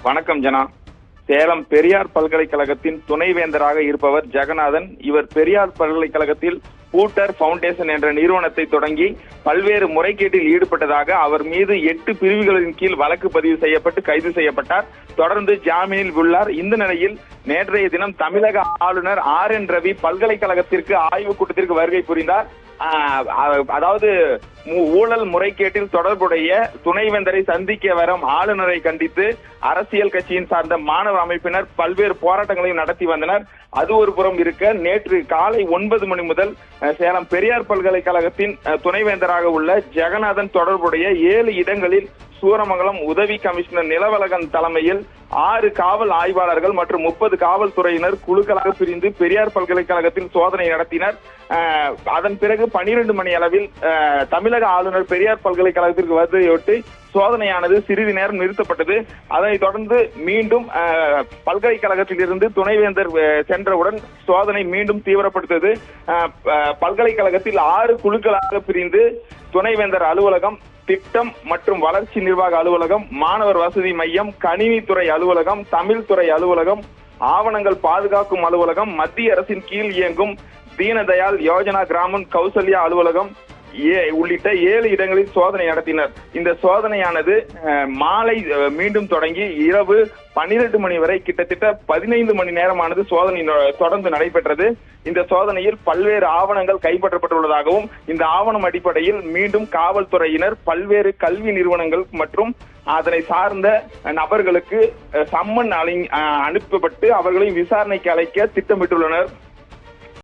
வணக்கம் ஜனா. சேலம் பெரியார் பல்கலைக்கழகத்தின் துணைவேந்தராக இருப்பவர் ஜெகநாதன். இவர் பெரியார் பல்கலைக்கழகத்தில் பூட்டர் பவுண்டேஷன் என்ற நிறுவனத்தை தொடங்கி பல்வேறு முறைகேட்டில் ஈடுபட்டதாக அவர் மீது 8 பிரிவுகளின் கீழ் வழக்கு பதிவு செய்யப்பட்டு கைது செய்யப்பட்டார். தொடர்ந்து ஜாமீனில் உள்ளார். இந்த நிலையில் நேற்றைய தினம் தமிழக ஆளுநர் RN ரவி பல்கலைக்கழகத்திற்கு ஆய்வுக் கூட்டத்திற்கு வருகை புரிந்தார். அதாவது ஊழல் முறைகேட்டில் தொடர்புடைய துணைவேந்தரை சந்திக்க வரும் ஆளுநரை கண்டித்து அரசியல் கட்சியின் சார்ந்த மாணவர் அமைப்பினர் பல்வேறு போராட்டங்களையும் நடத்தி வந்தனர். அது ஒரு புறம் இருக்க, நேற்று காலை 9 மணி முதல் சேலம் பெரியார் பல்கலைக்கழகத்தின் துணைவேந்தராக உள்ள ஜெகநாதன் தொடர்புடைய 7 இடங்களில் சூரமங்கலம் உதவி கமிஷனர் நிலவலகன் தலைமையில் 6 காவல் ஆய்வாளர்கள் மற்றும் 30 காவல்துறையினர் குழுக்களாக பிரிந்து பெரியார் பல்கலைக்கழகத்தில் சோதனை நடத்தினர். அதன் பிறகு 12 மணி அளவில் தமிழக ஆளுநர் பெரியார் பல்கலைக்கழகத்திற்கு வருவதையொட்டி சோதனையானது சிறிது நேரம் நிறுத்தப்பட்டது. அதனைத் தொடர்ந்து மீண்டும் பல்கலைக்கழகத்தில் இருந்து துணைவேந்தர் சென்றவுடன் சோதனை மீண்டும் தீவிரப்படுத்தது. பல்கலைக்கழகத்தில் 6 குழுக்களாக பிரிந்து துணைவேந்தர் அலுவலகம், திட்டம் மற்றும் வளர்ச்சி நிர்வாக அலுவலகம், மாணவர் வசதி மையம், கணினித்துறை அலுவலகம், தமிழ் துறை அலுவலகம், ஆவணங்கள் பாதுகாக்கும் அலுவலகம், மத்திய அரசின் கீழ் இயங்கும் தீனதயாள் யோஜனா கிராமன் கௌசல்யா அலுவலகம் உள்ளிட்ட 7 இடங்களில் சோதனை நடத்தினர். இந்த சோதனையானது மாலை மீண்டும் தொடங்கி இரவு 12 மணி வரை கிட்டத்தட்ட 15 மணி நேரமானது சோதனை தொடர்ந்து நடைபெற்றது. இந்த சோதனையில் பல்வேறு ஆவணங்கள் கைப்பற்றப்பட்டுள்ளதாகவும் இந்த ஆவணம் அடிப்படையில் மீண்டும் காவல்துறையினர் பல்வேறு கல்வி நிறுவனங்கள் மற்றும் அதனை சார்ந்த நபர்களுக்கு சம்மன் அனுப்பப்பட்டு அவர்களையும் விசாரணைக்கு அழைக்க திட்டமிட்டுள்ளனர்.